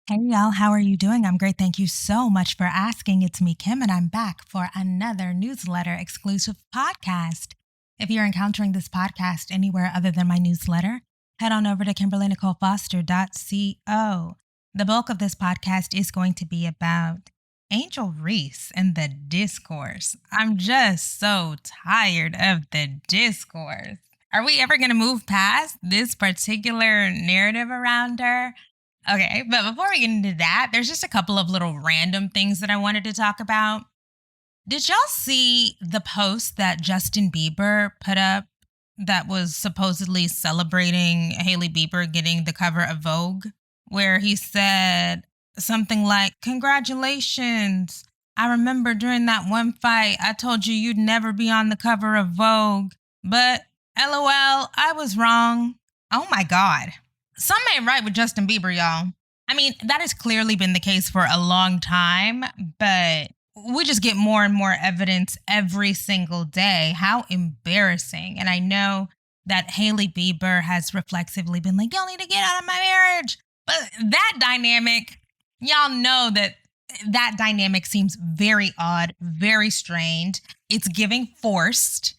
Hey y'all, how are you doing? I'm great. Thank you so much for asking. It's me, Kim, and I'm back for another newsletter exclusive podcast. If you're encountering this podcast anywhere other than my newsletter, head on over to KimberlyNicoleFoster.co. The bulk of this podcast is going to be about Angel Reese and the discourse. I'm just so tired of the discourse. Are we ever going to move past this particular narrative around her? Okay, but before we get into that, there's just a couple of little random things that I wanted to talk about. Did y'all see the post that Justin Bieber put up that was supposedly celebrating Hailey Bieber getting the cover of Vogue? Where he said something like, "Congratulations. I remember during that one fight, I told you you'd never be on the cover of Vogue, but LOL, I was wrong." Oh my God. Something ain't right with Justin Bieber, y'all. I mean, that has clearly been the case for a long time, but we just get more and more evidence every single day. How embarrassing. And I know that Hailey Bieber has reflexively been like, "Y'all need to get out of my marriage." But that dynamic, y'all know that that dynamic seems very odd, very strained. It's giving forced.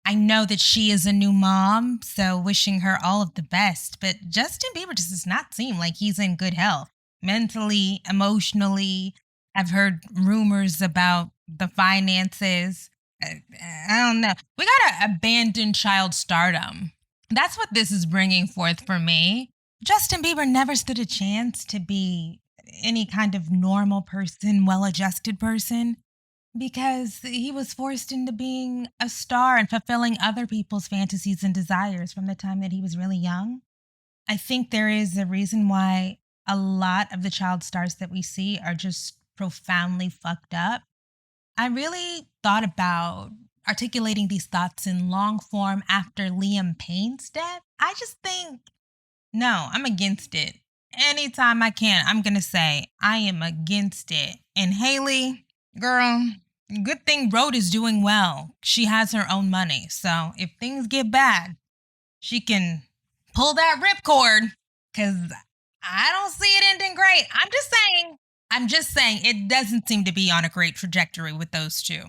I know that she is a new mom, so wishing her all of the best. But Justin Bieber just does not seem like he's in good health mentally, emotionally. I've heard rumors about the finances. I don't know. We got to abandon child stardom. That's what this is bringing forth for me. Justin Bieber never stood a chance to be any kind of normal person, well adjusted person because he was forced into being a star and fulfilling other people's fantasies and desires from the time that he was really young. I think there is a reason why a lot of the child stars that we see are just profoundly fucked up. I really thought about articulating these thoughts in long form after Liam Payne's death. I just think, no, I'm against it. Anytime I can, I'm going to say I am against it. And Haley, girl, good thing Rhoda is doing well. She has her own money. So if things get bad, she can pull that ripcord because I don't see it ending great. I'm just saying it doesn't seem to be on a great trajectory with those two.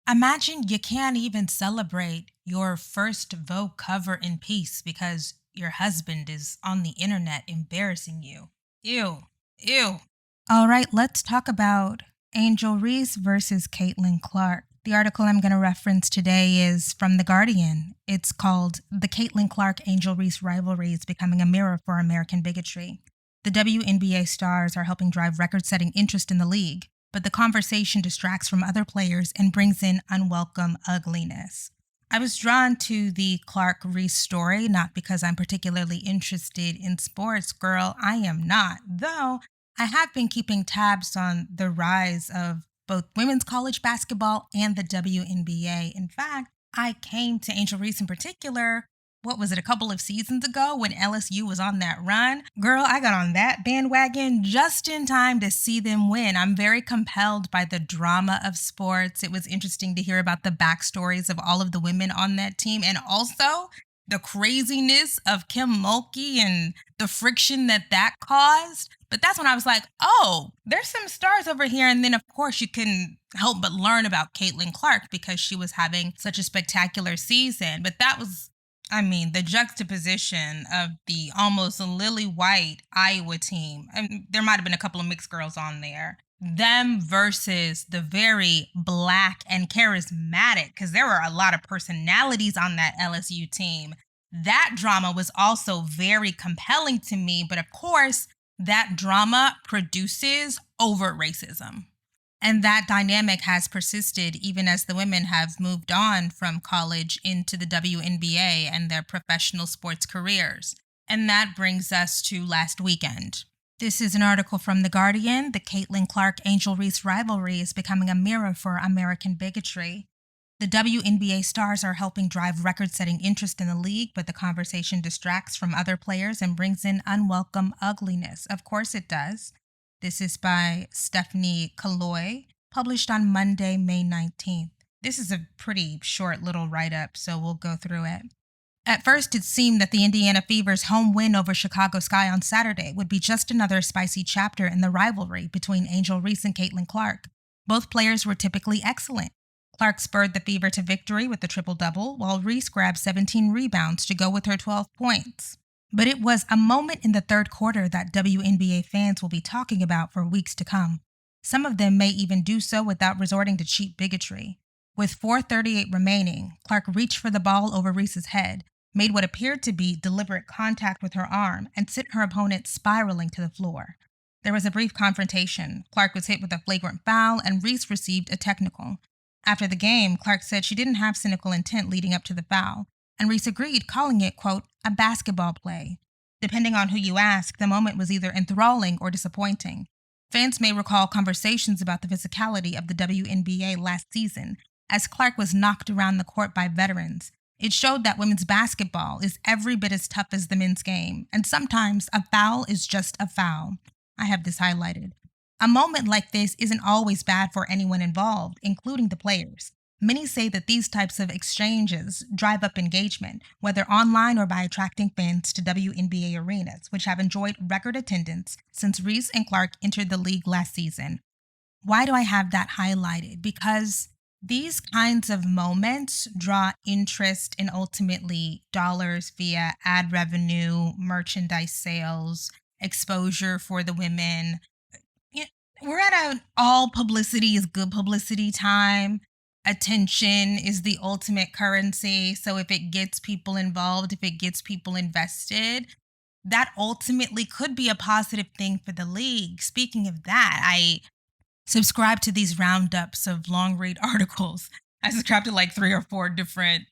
Imagine you can't even celebrate your first Vogue cover in peace because your husband is on the internet embarrassing you. Ew. Ew. All right, let's talk about Angel Reese versus Caitlyn Clark. The article I'm going to reference today is from The Guardian. It's called "The Caitlyn Clark Angel Reese Rivalry is Becoming a Mirror for American Bigotry." The WNBA stars are helping drive record setting interest in the league, but the conversation distracts from other players and brings in unwelcome ugliness. I was drawn to the Clark Reese story, not because I'm particularly interested in sports, girl, I am not, though I have been keeping tabs on the rise of both women's college basketball and the WNBA. In fact, I came to Angel Reese in particular, what was it, a couple of seasons ago when LSU was on that run? Girl, I got on that bandwagon just in time to see them win. I'm very compelled by the drama of sports. It was interesting to hear about the backstories of all of the women on that team and also the craziness of Kim Mulkey and the friction that caused. But that's when I was like, oh, there's some stars over here. And then, of course, you can help but learn about Caitlyn Clark because she was having such a spectacular season. But that was, I mean, the juxtaposition of the almost lily white Iowa team. There might have been a couple of mixed girls on there. Them versus the very black and charismatic, because there were a lot of personalities on that LSU team. That drama was also very compelling to me. But of course, that drama produces overt racism. And that dynamic has persisted even as the women have moved on from college into the WNBA and their professional sports careers. And that brings us to last weekend. This is an article from The Guardian. The Caitlyn Clark Angel Reese rivalry is becoming a mirror for American bigotry. The WNBA stars are helping drive record-setting interest in the league, but the conversation distracts from other players and brings in unwelcome ugliness. Of course it does. This is by Stephanie Kaloy, published on Monday, May 19th. This is a pretty short little write-up, so we'll go through it. At first, it seemed that the Indiana Fever's home win over Chicago Sky on Saturday would be just another spicy chapter in the rivalry between Angel Reese and Caitlyn Clark. Both players were typically excellent. Clark spurred the Fever to victory with the triple-double, while Reese grabbed 17 rebounds to go with her 12 points. But it was a moment in the third quarter that WNBA fans will be talking about for weeks to come. Some of them may even do so without resorting to cheap bigotry. With 4:38 remaining, Clark reached for the ball over Reese's head, made what appeared to be deliberate contact with her arm, and sent her opponent spiraling to the floor. There was a brief confrontation. Clark was hit with a flagrant foul, and Reese received a technical. After the game, Clark said she didn't have cynical intent leading up to the foul, and Reese agreed, calling it, quote, a basketball play. Depending on who you ask, the moment was either enthralling or disappointing. Fans may recall conversations about the physicality of the WNBA last season, as Clark was knocked around the court by veterans. It showed that women's basketball is every bit as tough as the men's game, and sometimes a foul is just a foul. I have this highlighted. A moment like this isn't always bad for anyone involved, including the players. Many say that these types of exchanges drive up engagement, whether online or by attracting fans to WNBA arenas, which have enjoyed record attendance since Reese and Clark entered the league last season. Why do I have that highlighted? Because these kinds of moments draw interest and ultimately dollars via ad revenue, merchandise sales, exposure for the women. We're at an all publicity is good publicity time. Attention is the ultimate currency. So if it gets people involved, if it gets people invested, that ultimately could be a positive thing for the league. Speaking of that, I subscribe to these roundups of long read articles. I subscribe to like 3 or 4 different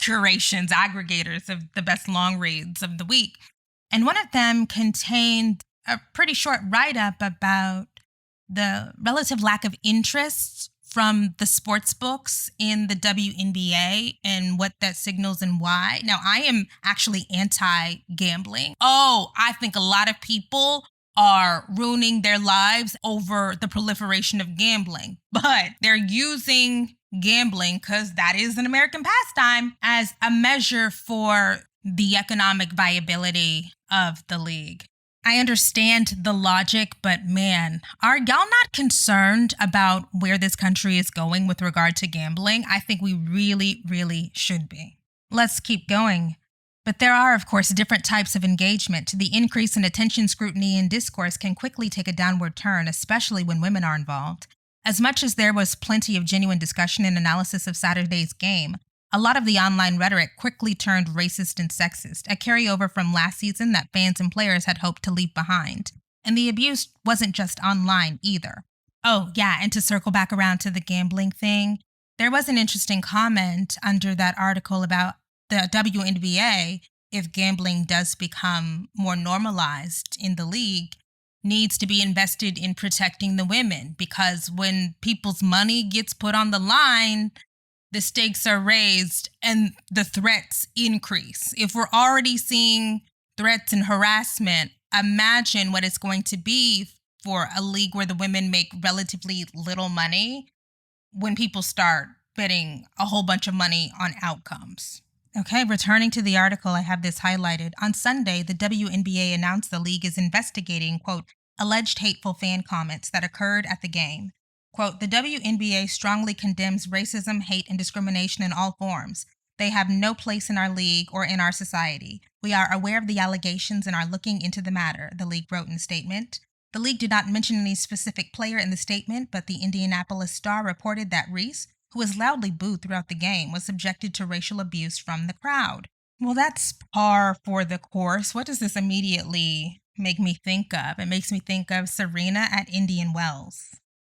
curations, aggregators of the best long reads of the week. And one of them contained a pretty short write-up about the relative lack of interest from the sports books in the WNBA and what that signals and why. Now, I am actually anti-gambling. I think a lot of people are ruining their lives over the proliferation of gambling, but they're using gambling, because that is an American pastime, as a measure for the economic viability of the league. I understand the logic, but man, are y'all not concerned about where this country is going with regard to gambling? I think we really, really should be. Let's keep going. But there are, of course, different types of engagement. The increase in attention, scrutiny, and discourse can quickly take a downward turn, especially when women are involved. As much as there was plenty of genuine discussion and analysis of Saturday's game, a lot of the online rhetoric quickly turned racist and sexist, a carryover from last season that fans and players had hoped to leave behind. And the abuse wasn't just online either. Oh, yeah, and to circle back around to the gambling thing, there was an interesting comment under that article about the WNBA, if gambling does become more normalized in the league, needs to be invested in protecting the women, because when people's money gets put on the line, the stakes are raised and the threats increase. If we're already seeing threats and harassment, imagine what it's going to be for a league where the women make relatively little money when people start betting a whole bunch of money on outcomes. Okay, returning to the article, I have this highlighted. On Sunday, the WNBA announced the league is investigating, quote, alleged hateful fan comments that occurred at the game. Quote, the WNBA strongly condemns racism, hate, and discrimination in all forms. They have no place in our league or in our society. We are aware of the allegations and are looking into the matter, the league wrote in a statement. The league did not mention any specific player in the statement, but the Indianapolis Star reported that Reese, who was loudly booed throughout the game, was subjected to racial abuse from the crowd. Well, that's par for the course. What does this immediately make me think of? It makes me think of Serena at Indian Wells.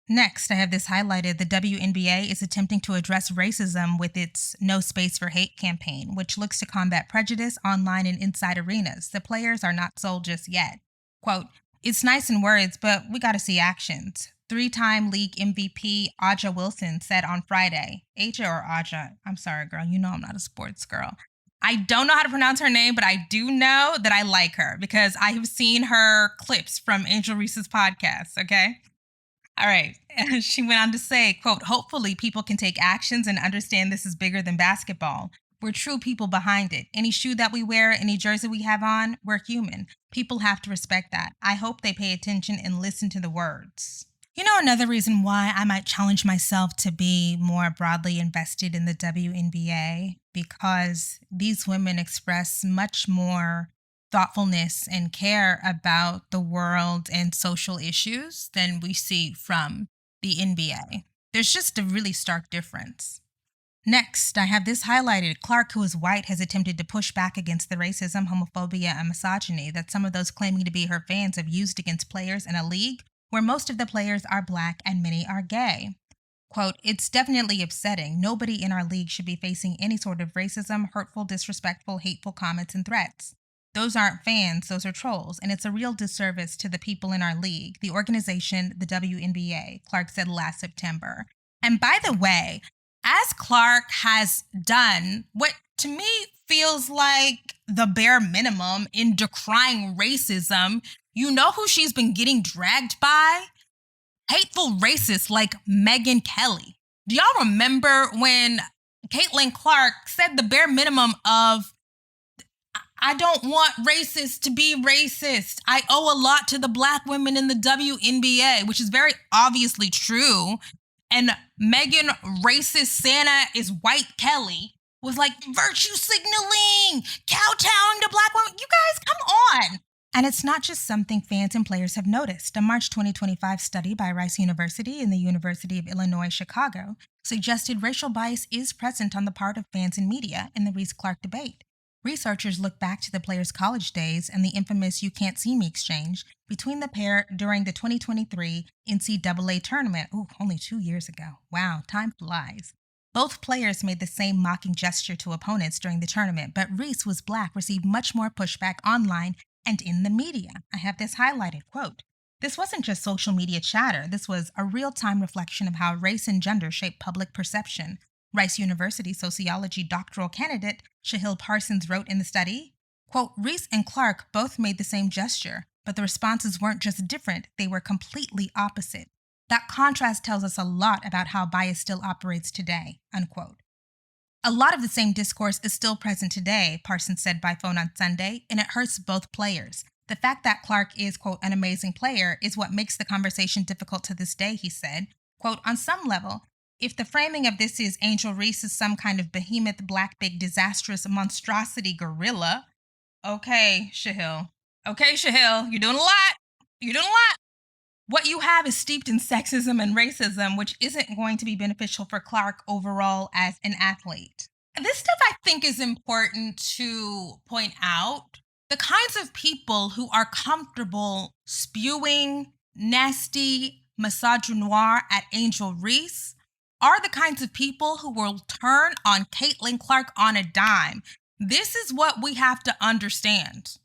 Next, I have this highlighted. The WNBA is attempting to address racism with its No Space for Hate campaign, which looks to combat prejudice online and inside arenas. The players are not sold just yet. Quote, it's nice in words, but we got to see actions. 3-time league MVP Aja Wilson said on Friday. Aja or Aja? I'm sorry, girl. You know I'm not a sports girl. I don't know how to pronounce her name, but I do know that I like her because I have seen her clips from Angel Reese's podcast, okay? All right. She went on to say, quote, hopefully people can take actions and understand this is bigger than basketball. We're true people behind it. Any shoe that we wear, any jersey we have on, we're human. People have to respect that. I hope they pay attention and listen to the words. You know, another reason why I might challenge myself to be more broadly invested in the WNBA, because these women express much more thoughtfulness and care about the world and social issues than we see from the NBA. There's just a really stark difference. Next, I have this highlighted. Clark, who is white, has attempted to push back against the racism, homophobia, and misogyny that some of those claiming to be her fans have used against players in a league where most of the players are Black and many are gay. Quote, "It's definitely upsetting. Nobody in our league should be facing any sort of racism, hurtful, disrespectful, hateful comments and threats. Those aren't fans, those are trolls, and it's a real disservice to the people in our league, the organization, the WNBA," Clark said last September. And by the way, as Clark has done what to me feels like the bare minimum in decrying racism, you know who she's been getting dragged by? Hateful racists like Megyn Kelly. Do y'all remember when Caitlyn Clark said the bare minimum of, "I don't want racists to be racist. I owe a lot to the Black women in the WNBA," which is very obviously true. And Megan, racist Santa is white Kelly, was like, virtue signaling, kowtowing to Black women. You guys, come on. And it's not just something fans and players have noticed. A March 2025 study by Rice University and the University of Illinois Chicago suggested racial bias is present on the part of fans and media in the Reese-Clark debate. Researchers look back to the players' college days and the infamous "you can't see me" exchange between the pair during the 2023 NCAA tournament. Ooh, only 2 years ago. Wow, time flies. Both players made the same mocking gesture to opponents during the tournament, but Reese was Black, received much more pushback online and in the media. I have this highlighted, quote, "This wasn't just social media chatter. This was a real-time reflection of how race and gender shape public perception," Rice University sociology doctoral candidate Shahil Parsons wrote in the study. Quote, "Reese and Clark both made the same gesture, but the responses weren't just different, they were completely opposite. That contrast tells us a lot about how bias still operates today," unquote. "A lot of the same discourse is still present today," Parsons said by phone on Sunday, "and it hurts both players. The fact that Clark is, quote, an amazing player is what makes the conversation difficult to this day," he said. Quote, "On some level, if the framing of this is Angel Reese is some kind of behemoth, Black, big, disastrous monstrosity gorilla." Okay, Shahil. Okay, Shahil, you're doing a lot. You're doing a lot. What you have is steeped in sexism and racism, which isn't going to be beneficial for Clark overall as an athlete. And this stuff I think is important to point out. The kinds of people who are comfortable spewing nasty misogynoir at Angel Reese are the kinds of people who will turn on Caitlyn Clark on a dime. This is what we have to understand.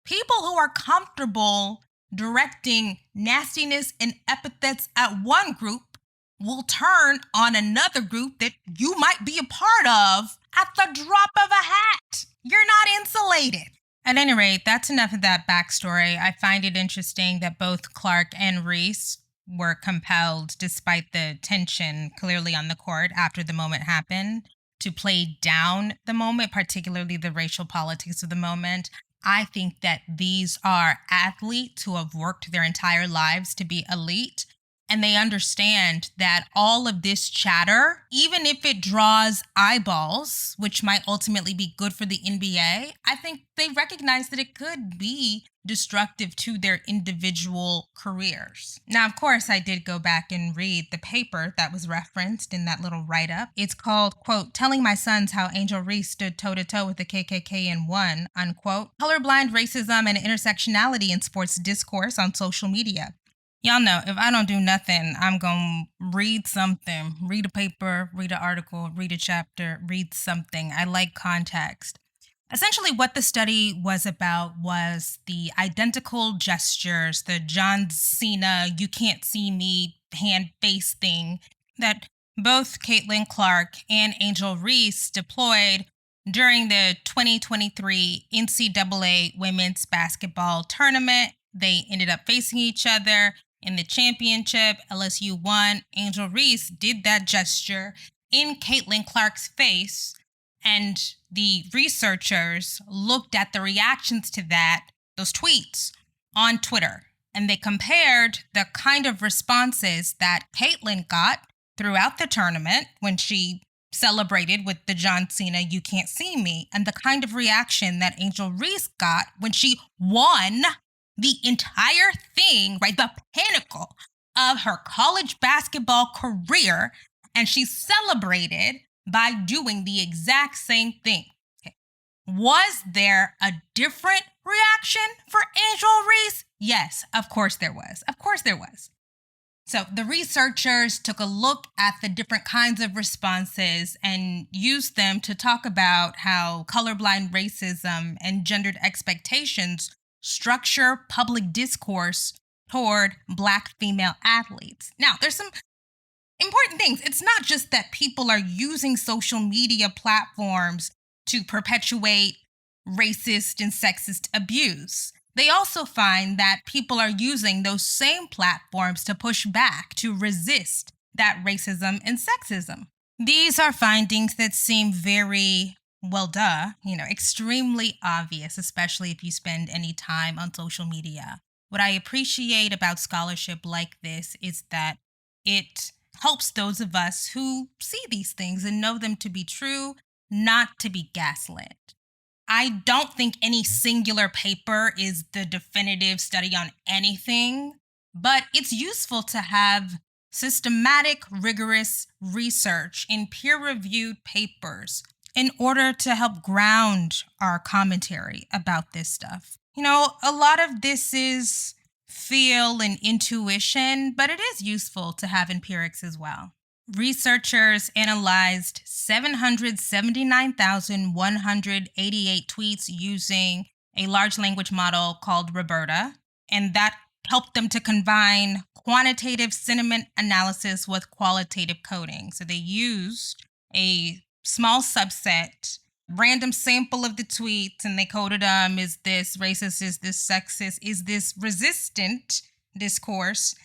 People who are comfortable directing nastiness and epithets at one group will turn on another group that you might be a part of at the drop of a hat. You're not insulated. At any rate, that's enough of that backstory. I find it interesting that both Clark and Reese were compelled, despite the tension clearly on the court after the moment happened, to play down the moment, particularly the racial politics of the moment. I think that these are athletes who have worked their entire lives to be elite, and they understand that all of this chatter, even if it draws eyeballs, which might ultimately be good for the NBA, I think they recognize that it could be destructive to their individual careers. Now, of course, I did go back and read the paper that was referenced in that little write-up. It's called, quote, "Telling My Sons How Angel Reese Stood Toe-to-Toe with the KKK and Won," unquote, "Colorblind Racism and Intersectionality in Sports Discourse on Social Media." Y'all know, if I don't do nothing, I'm going to read something, read a paper, read an article, read a chapter, read something. I like context. Essentially, what the study was about was the identical gestures, the John Cena, "you can't see me" hand face thing that both Caitlyn Clark and Angel Reese deployed during the 2023 NCAA women's basketball tournament. They ended up facing each other in the championship. LSU won. Angel Reese did that gesture in Caitlyn Clark's face, and the researchers looked at the reactions to those tweets on Twitter, and they compared the kind of responses that Caitlyn got throughout the tournament when she celebrated with the John Cena "You Can't See Me," and the kind of reaction that Angel Reese got when she won the entire thing, right? The pinnacle of her college basketball career, and she celebrated by doing the exact same thing. Okay. Was there a different reaction for Angel Reese? Yes, of course there was. Of course there was. So the researchers took a look at the different kinds of responses and used them to talk about how colorblind racism and gendered expectations structure public discourse toward Black female athletes. Now, there's some important things. It's not just that people are using social media platforms to perpetuate racist and sexist abuse. They also find that people are using those same platforms to push back, to resist that racism and sexism. These are findings that seem very, well, extremely obvious, especially if you spend any time on social media. What I appreciate about scholarship like this is that it helps those of us who see these things and know them to be true, not to be gaslit. I don't think any singular paper is the definitive study on anything, but it's useful to have systematic, rigorous research in peer-reviewed papers in order to help ground our commentary about this stuff. A lot of this is feel and intuition, but it is useful to have empirics as well. Researchers analyzed 779,188 tweets using a large language model called Roberta, and that helped them to combine quantitative sentiment analysis with qualitative coding. So they used a small subset, random sample of the tweets, and they coded them. Is this racist? Is this sexist? Is this resistant discourse?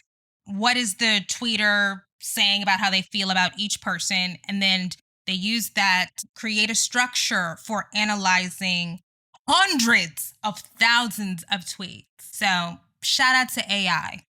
What is the tweeter saying about how they feel about each person? And then they use that to create a structure for analyzing hundreds of thousands of tweets. So shout out to AI.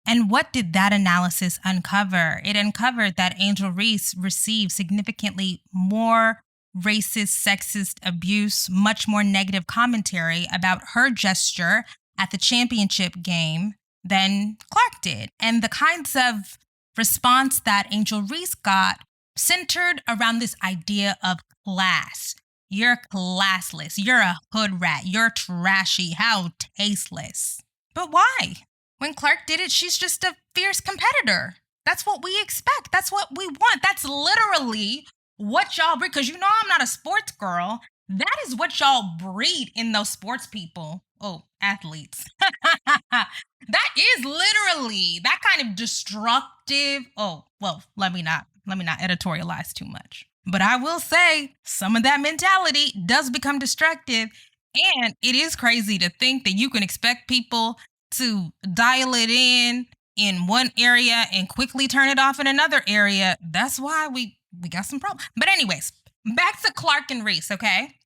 And what did that analysis uncover? It uncovered that Angel Reese received significantly more racist, sexist abuse, much more negative commentary about her gesture at the championship game than Clark did. And the kinds of response that Angel Reese got centered around this idea of class. You're classless. You're a hood rat. You're trashy. How tasteless. But why? When Clark did it, she's just a fierce competitor. That's what we expect. That's what we want. That's literally what y'all breed. Because I'm not a sports girl. That is what y'all breed in those sports people. Oh, athletes. That is literally that kind of destructive. Oh, well, let me not editorialize too much. But I will say some of that mentality does become destructive. And it is crazy to think that you can expect people to dial it in one area and quickly turn it off in another area. That's why we got some problems. But anyways, back to Clark and Reese, okay?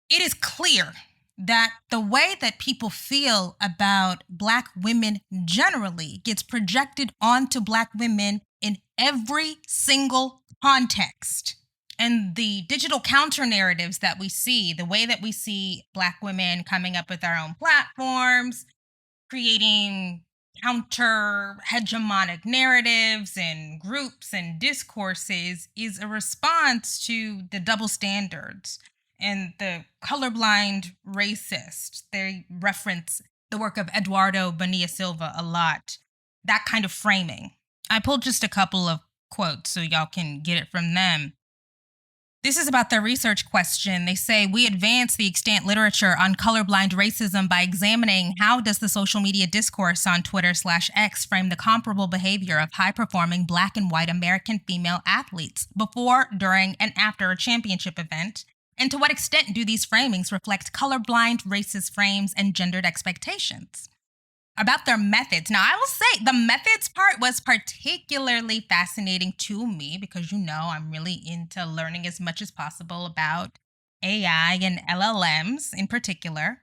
It is clear that the way that people feel about Black women generally gets projected onto Black women in every single context. And the digital counter narratives that we see, the way that we see Black women coming up with our own platforms, creating counter hegemonic narratives and groups and discourses, is a response to the double standards and the colorblind racist. They reference the work of Eduardo Bonilla Silva a lot, that kind of framing. I pulled just a couple of quotes so y'all can get it from them. This is about their research question. They say, we advance the extant literature on colorblind racism by examining how does the social media discourse on Twitter/X frame the comparable behavior of high-performing Black and white American female athletes before, during, and after a championship event, and to what extent do these framings reflect colorblind racist frames and gendered expectations? About their methods. Now, I will say the methods part was particularly fascinating to me because, I'm really into learning as much as possible about AI and LLMs in particular.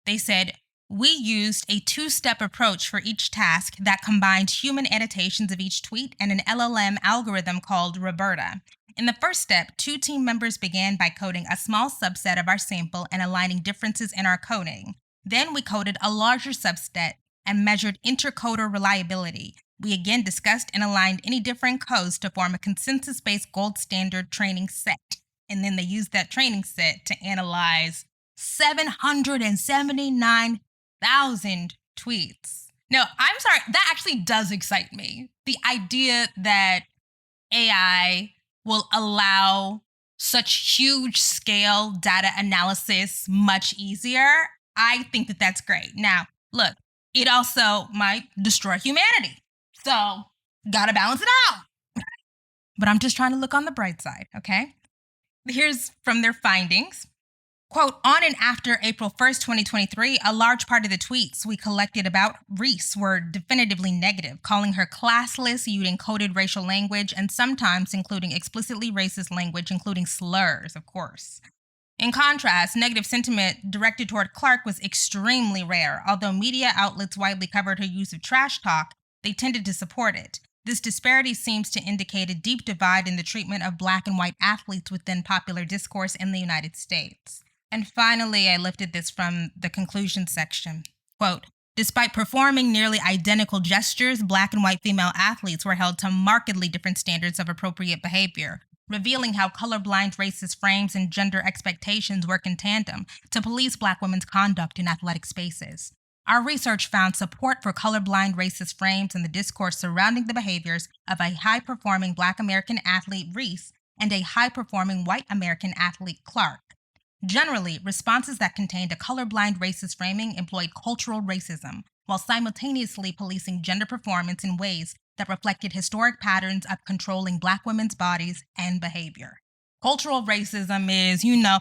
They said, we used a two-step approach for each task that combined human annotations of each tweet and an LLM algorithm called Roberta. In the first step, 2 team members began by coding a small subset of our sample and aligning differences in our coding. Then we coded a larger subset and measured intercoder reliability. We again discussed and aligned any different codes to form a consensus-based gold standard training set. And then they used that training set to analyze 779,000 tweets. No, I'm sorry, that actually does excite me. The idea that AI will allow such huge scale data analysis much easier, I think that that's great. Now, look, it also might destroy humanity. So, gotta balance it out. But I'm just trying to look on the bright side, okay? Here's from their findings. Quote, on and after April 1st, 2023, a large part of the tweets we collected about Reese were definitively negative, calling her classless, using coded racial language, and sometimes including explicitly racist language, including slurs, of course. In contrast, negative sentiment directed toward Clark was extremely rare. Although media outlets widely covered her use of trash talk, they tended to support it. This disparity seems to indicate a deep divide in the treatment of Black and white athletes within popular discourse in the United States. And finally, I lifted this from the conclusion section. Quote, despite performing nearly identical gestures, Black and white female athletes were held to markedly different standards of appropriate behavior, revealing how colorblind racist frames and gender expectations work in tandem to police Black women's conduct in athletic spaces. Our research found support for colorblind racist frames in the discourse surrounding the behaviors of a high-performing Black American athlete, Reese, and a high-performing white American athlete, Clark. Generally, responses that contained a colorblind racist framing employed cultural racism, while simultaneously policing gender performance in ways that reflected historic patterns of controlling Black women's bodies and behavior. Cultural racism is, you know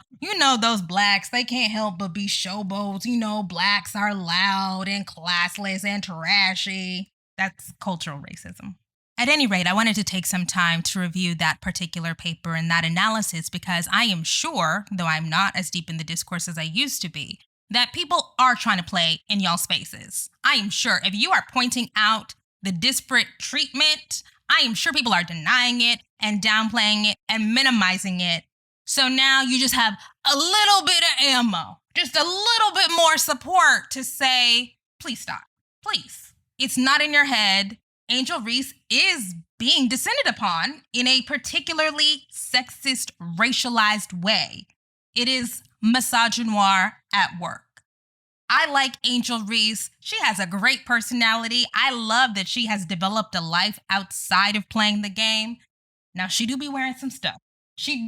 those Blacks, they can't help but be showboats. Blacks are loud and classless and trashy. That's cultural racism. At any rate, I wanted to take some time to review that particular paper and that analysis because I am sure, though I'm not as deep in the discourse as I used to be, that people are trying to play in y'all spaces. I am sure if you are pointing out the disparate treatment, I am sure people are denying it and downplaying it and minimizing it. So now you just have a little bit of ammo, just a little bit more support to say, please stop, please. It's not in your head. Angel Reese is being descended upon in a particularly sexist, racialized way. It is misogynoir at work. I like Angel Reese. She has a great personality. I love that she has developed a life outside of playing the game. Now, she do be wearing some stuff. Look,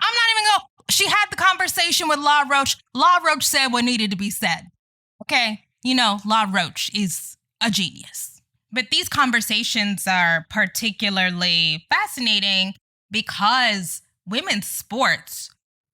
I'm not even going. She had the conversation with Law Roach. Law Roach said what needed to be said. Okay? Law Roach is a genius. But these conversations are particularly fascinating because women's sports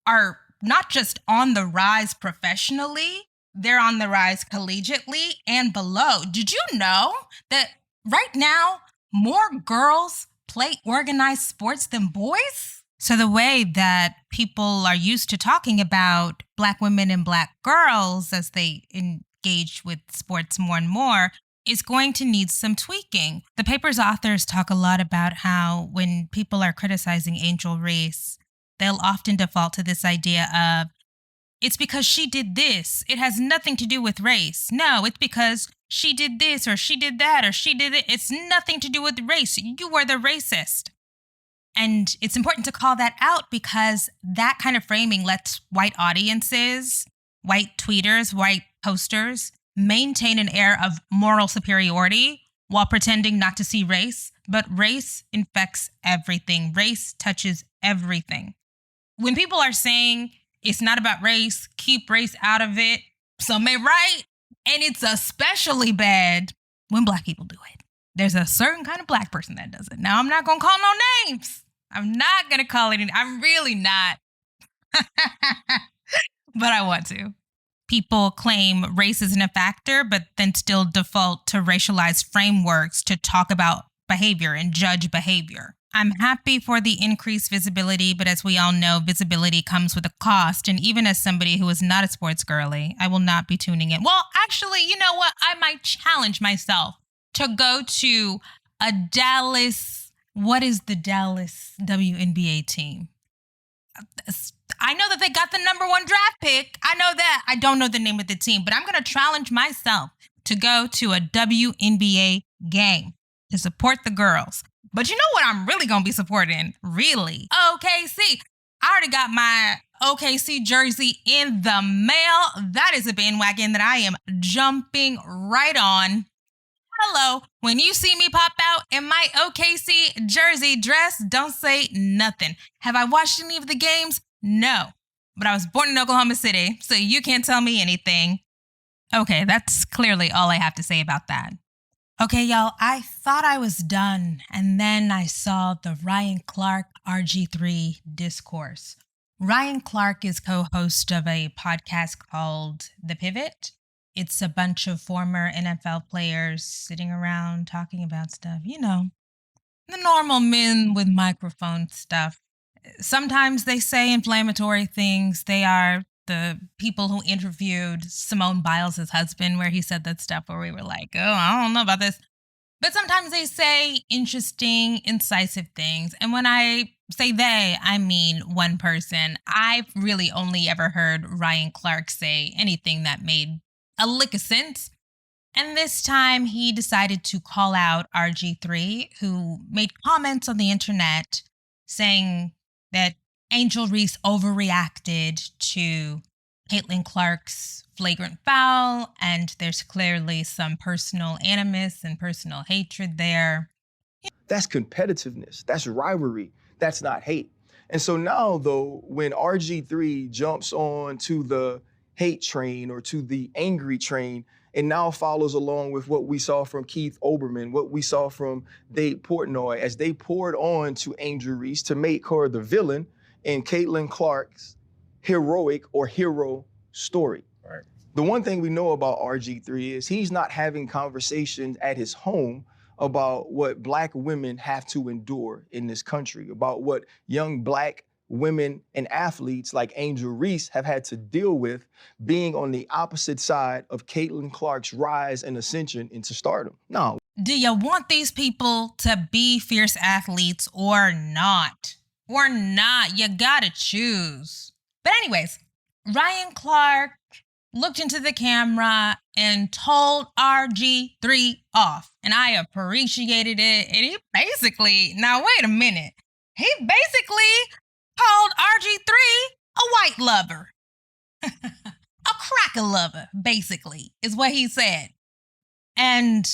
are not just on the rise professionally, they're on the rise collegiately and below. Did you know that right now, more girls play organized sports than boys? So the way that people are used to talking about Black women and Black girls as they engage with sports more and more is going to need some tweaking. The paper's authors talk a lot about how when people are criticizing Angel Reese, they'll often default to this idea of, it's because she did this. It has nothing to do with race. No, it's because she did this or she did that or she did it. It's nothing to do with race. You were the racist. And it's important to call that out because that kind of framing lets white audiences, white tweeters, white posters maintain an air of moral superiority while pretending not to see race. But race infects everything. Race touches everything. When people are saying it's not about race, keep race out of it, some may write, and it's especially bad when Black people do it. There's a certain kind of Black person that does it. Now, I'm not going to call no names. I'm not going to call it. I'm really not. But I want to. People claim race isn't a factor, but then still default to racialized frameworks to talk about behavior and judge behavior. I'm happy for the increased visibility, but as we all know, visibility comes with a cost. And even as somebody who is not a sports girly, I will not be tuning in. Well, actually, you know what? I might challenge myself to go to a Dallas. What is the Dallas WNBA team? I know that they got the number 1 draft pick. I know that. I don't know the name of the team, but I'm going to challenge myself to go to a WNBA game to support the girls. But you know what I'm really going to be supporting? Really? OKC. I already got my OKC jersey in the mail. That is a bandwagon that I am jumping right on. Hello. When you see me pop out in my OKC jersey dress, don't say nothing. Have I watched any of the games? No. But I was born in Oklahoma City, so you can't tell me anything. Okay, that's clearly all I have to say about that. Okay, y'all, I thought I was done, and then I saw the Ryan Clark RG3 discourse. Ryan Clark is co-host of a podcast called The Pivot. It's a bunch of former NFL players sitting around talking about stuff, you know, the normal men with microphone stuff. Sometimes they say inflammatory things. They are the people who interviewed Simone Biles' husband, where he said that stuff where we were like, oh, I don't know about this. But sometimes they say interesting, incisive things. And when I say they, I mean one person. I've really only ever heard Ryan Clark say anything that made a lick of sense. And this time he decided to call out RG3, who made comments on the internet saying that Angel Reese overreacted to Caitlyn Clark's flagrant foul, and there's clearly some personal animus and personal hatred there. That's competitiveness. That's rivalry. That's not hate. And so now, though, when RG3 jumps on to the hate train or to the angry train, and now follows along with what we saw from Keith Olbermann, what we saw from Dave Portnoy, as they poured on to Angel Reese to make her the villain in Caitlyn Clark's heroic or hero story. Right. The one thing we know about RG3 is he's not having conversations at his home about what Black women have to endure in this country, about what young Black women and athletes like Angel Reese have had to deal with being on the opposite side of Caitlyn Clark's rise and ascension into stardom. No. Do you want these people to be fierce athletes or not? Or not? You gotta choose. But anyways, Ryan Clark looked into the camera and told RG3 off. And I appreciated it. And he basically, now wait a minute. He basically called RG3 a white lover. A cracker lover, basically, is what he said. And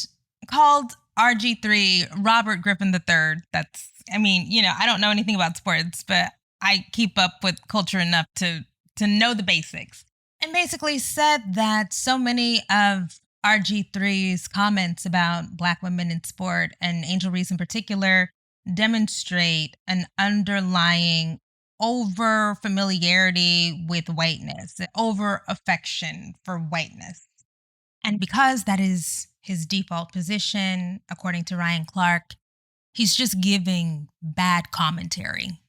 called RG3 Robert Griffin III. That's, I mean, you know, I don't know anything about sports, but I keep up with culture enough to know the basics. And basically said that so many of RG3's comments about Black women in sport, and Angel Reese in particular, demonstrate an underlying over familiarity with whiteness, over affection for whiteness. And because that is his default position, according to Ryan Clark, he's just giving bad commentary.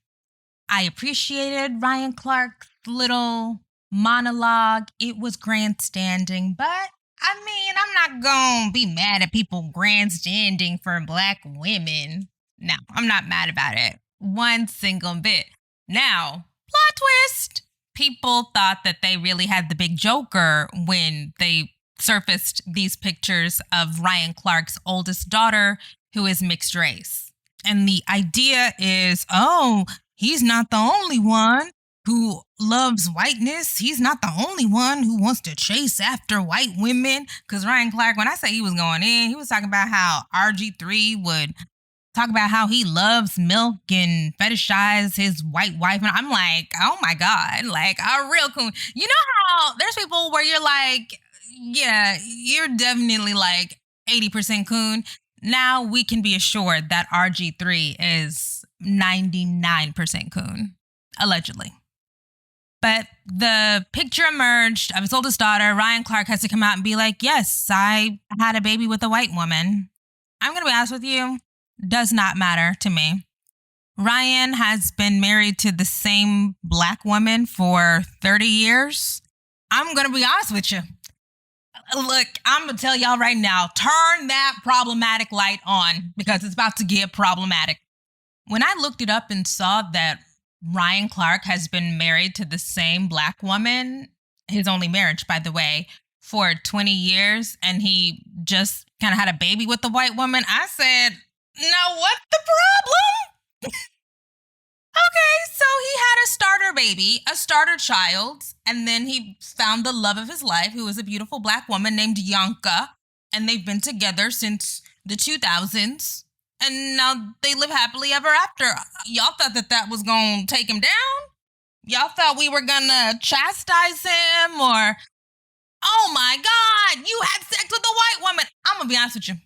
I appreciated Ryan Clark's little monologue. It was grandstanding, but I mean, I'm not gonna be mad at people grandstanding for Black women. No, I'm not mad about it. One single bit. Now, plot twist. People thought that they really had the big joker when they surfaced these pictures of Ryan Clark's oldest daughter, who is mixed race. And the idea is, oh, he's not the only one who loves whiteness. He's not the only one who wants to chase after white women. Because Ryan Clark, when I say he was going in, he was talking about how RG3 would talk about how he loves milk and fetishize his white wife. And I'm like, oh my God, like a real coon. You know how there's people where you're like, yeah, you're definitely like 80% coon. Now we can be assured that RG3 is 99% coon, allegedly. But the picture emerged of his oldest daughter. Ryan Clark has to come out and be like, yes, I had a baby with a white woman. I'm going to be honest with you. does not matter to me. Ryan has been married to the same black woman for 30 years. I'm going to be honest with you. Look, I'm going to tell y'all right now, turn that problematic light on because it's about to get problematic. When I looked it up and saw that Ryan Clark has been married to the same black woman, his only marriage, by the way, for 20 years, and he just kind of had a baby with the white woman, I said, now what's the problem? Okay, so he had a starter baby, a starter child, and then he found the love of his life, who was a beautiful black woman named Yanka, and they've been together since the 2000s, and now they live happily ever after. Y'all thought that was going to take him down? Y'all thought we were going to chastise him or, oh my God, you had sex with a white woman. I'm going to be honest with you.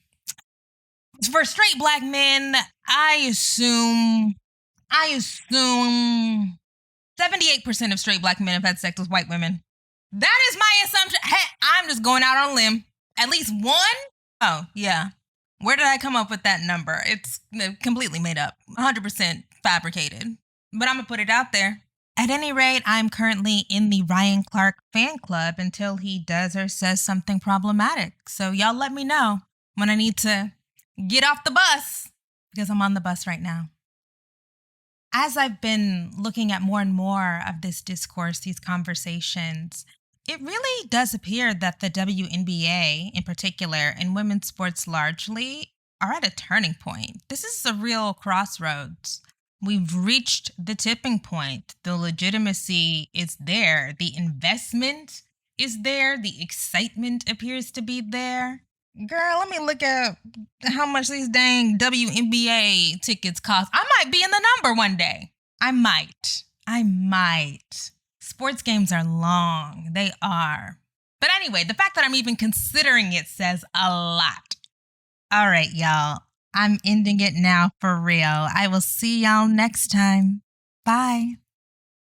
For straight black men, I assume 78% of straight black men have had sex with white women. That is my assumption. Hey, I'm just going out on a limb. At least one? Oh, yeah. Where did I come up with that number? It's completely made up. 100% fabricated. But I'm going to put it out there. At any rate, I'm currently in the Ryan Clark fan club until he does or says something problematic. So y'all let me know when I need to get off the bus, because I'm on the bus right now. As I've been looking at more and more of this discourse, these conversations, it really does appear that the WNBA in particular and women's sports largely are at a turning point. This is a real crossroads. We've reached the tipping point. The legitimacy is there. The investment is there. The excitement appears to be there. Girl, let me look at how much these dang WNBA tickets cost. I might be in the number one day. I might. Sports games are long. They are. But anyway, the fact that I'm even considering it says a lot. All right, y'all. I'm ending it now for real. I will see y'all next time. Bye.